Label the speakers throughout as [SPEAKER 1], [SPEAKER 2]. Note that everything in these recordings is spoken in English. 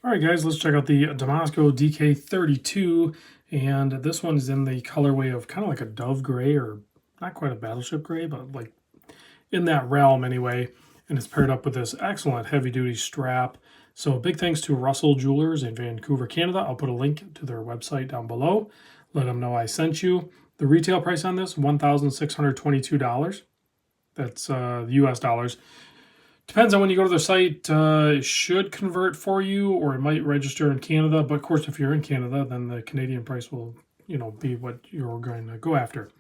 [SPEAKER 1] All right, guys, let's check out the Damasko DK32, and this one is in the colorway of kind of like a dove gray, or not quite a battleship gray, but like in that realm anyway, and it's paired up with this excellent heavy-duty strap. So big thanks to Russell Jewelers in Vancouver, Canada. I'll put a link to their website down below. Let them know I sent you. The retail price on this, $1,622. That's US dollars. Depends on when you go to their site. It should convert for you, or it might register in Canada. But of course, if you're in Canada, then the Canadian price will, be what you're going to go after.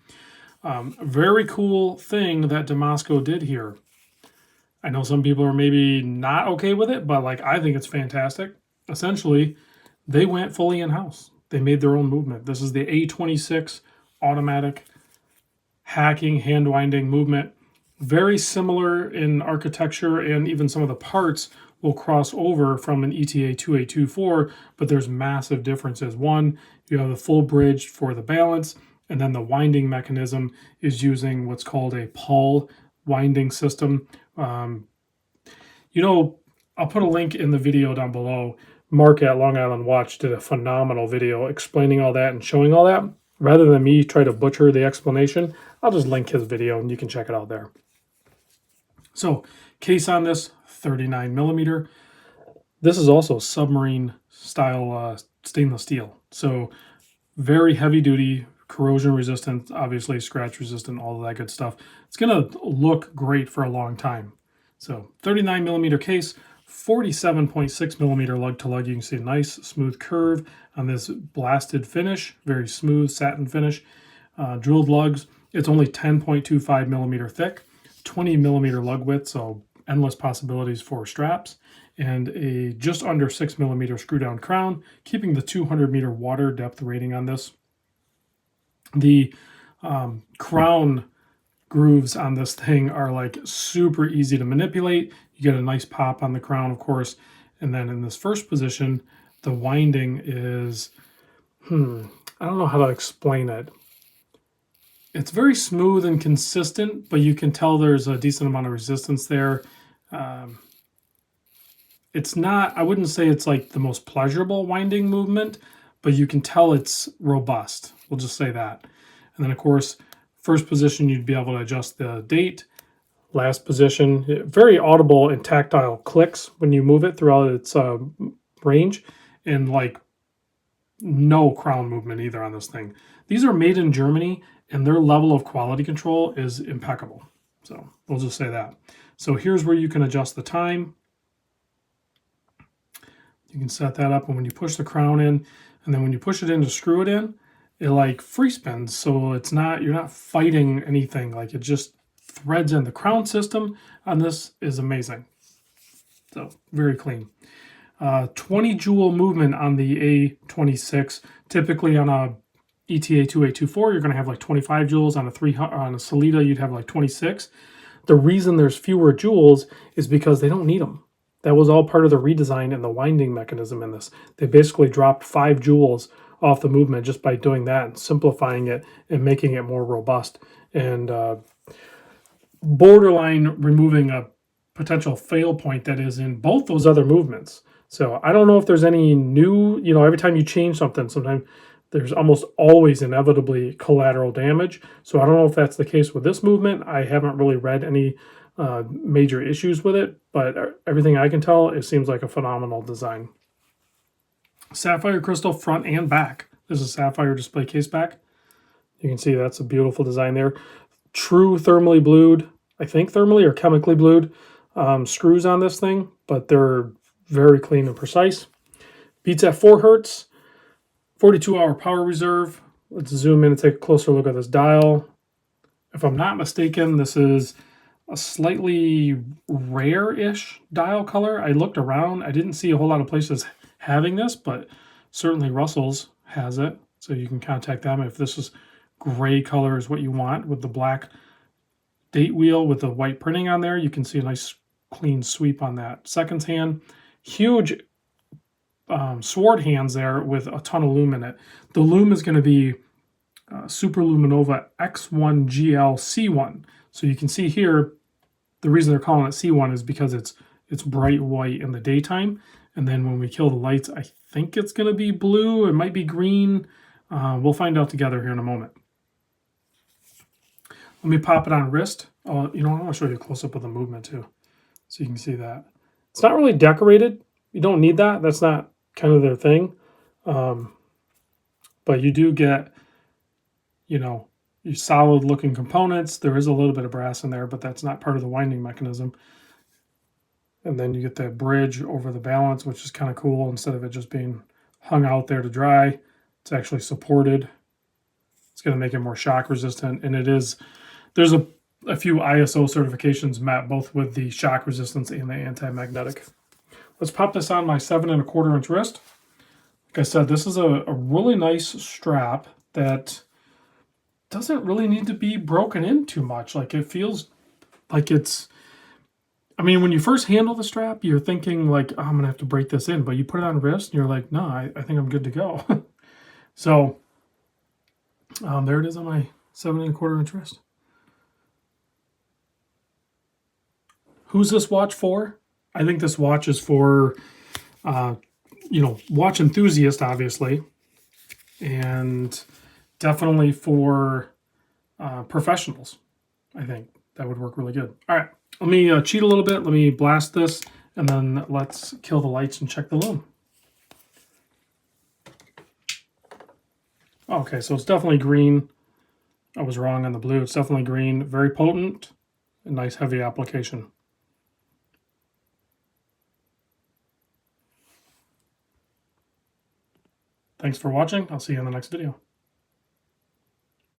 [SPEAKER 1] Very cool thing that Damasko did here. I know some people are maybe not okay with it, but I think it's fantastic. Essentially, they went fully in-house. They made their own movement. This is the A26 automatic hacking hand winding movement. Very similar in architecture, and even some of the parts will cross over from an ETA 2824, but there's massive differences. One, you have the full bridge for the balance, and then the winding mechanism is using what's called a Paul winding system. I'll put a link in the video down below. Mark at Long Island Watch did a phenomenal video explaining all that and showing all that. Rather than me try to butcher the explanation, I'll just link his video and you can check it out there. So, case on this, 39 millimeter. This is also submarine style stainless steel. So, very heavy duty, corrosion resistant, obviously scratch resistant, all of that good stuff. It's going to look great for a long time. So, 39 millimeter case, 47.6 millimeter lug to lug. You can see a nice smooth curve on this blasted finish, very smooth satin finish. Drilled lugs, it's only 10.25 millimeter thick. 20 millimeter lug width, so endless possibilities for straps, and a just under 6 millimeter screw down crown, keeping the 200 meter water depth rating on this. The crown grooves on this thing are super easy to manipulate. You get a nice pop on the crown, of course, and then in this first position, the winding is, I don't know how to explain it. It's very smooth and consistent, but you can tell there's a decent amount of resistance there. It's not, I wouldn't say it's the most pleasurable winding movement, but you can tell it's robust. We'll just say that. And then, of course, first position, you'd be able to adjust the date. Last position, very audible and tactile clicks when you move it throughout its range, and no crown movement either on this thing. These are made in Germany, and their level of quality control is impeccable. So we'll just say that. So here's where you can adjust the time. You can set that up, and when you push the crown in, and then when you push it in to screw it in, it free spins. So it's not, you're not fighting anything. It just threads in. The crown system on this is amazing. So very clean. 20 joule movement on the A26. Typically on a ETA 2824, you're going to have 25 joules. On a Salida, you'd have 26. The reason there's fewer joules is because they don't need them. That was all part of the redesign and the winding mechanism in this. They basically dropped 5 joules off the movement just by doing that and simplifying it and making it more robust, and borderline removing a potential fail point that is in both those other movements. So I don't know if there's any new, every time you change something, sometimes there's almost always inevitably collateral damage. So I don't know if that's the case with this movement. I haven't really read any major issues with it, but everything I can tell, it seems like a phenomenal design. Sapphire crystal front and back. This is a sapphire display case back. You can see that's a beautiful design there. True thermally blued, I think thermally or chemically blued screws on this thing, but they're very clean and precise. Beats at 4 hertz, 42-hour power reserve. Let's zoom in and take a closer look at this dial. If I'm not mistaken, this is a slightly rare-ish dial color. I looked around. I didn't see a whole lot of places having this, but certainly Russell's has it. So you can contact them if this is gray color is what you want, with the black date wheel with the white printing on there. You can see a nice clean sweep on that seconds hand. Huge sword hands there with a ton of lume in it. The lume is going to be Super Luminova X1 GL C1. So you can see here, the reason they're calling it C1 is because it's bright white in the daytime, And then when we kill the lights, I think it's going to be blue. It might be green. We'll find out together here in a moment. Let me pop it on wrist. Oh, you know what? I'll show you a close-up of the movement too, so you can see that. It's not really decorated. You don't need that. That's not kind of their thing. But you do get, you know, your solid-looking components. There is a little bit of brass in there, but that's not part of the winding mechanism. And then you get that bridge over the balance, which is kind of cool. Instead of it just being hung out there to dry, it's actually supported. It's going to make it more shock resistant. And it is, there's a few ISO certifications met both with the shock resistance and the anti-magnetic. Let's pop this on my 7 1/4 inch wrist. Like I said, this is a really nice strap that doesn't really need to be broken in too much. Like, it feels like it's, I mean, when you first handle the strap, you're thinking like, oh, I'm going to have to break this in. But you put it on wrist and you're like, no, I think I'm good to go. So there it is on my 7 1/4 inch wrist. Who's this watch for? I think this watch is for, you know, watch enthusiasts, obviously. And definitely for professionals. I think that would work really good. All right. Let me cheat a little bit. Let me blast this, and then let's kill the lights and check the lume. Okay, so it's definitely green. I was wrong on the blue. It's definitely green. Very potent. A nice heavy application. Thanks for watching. I'll see you in the next video.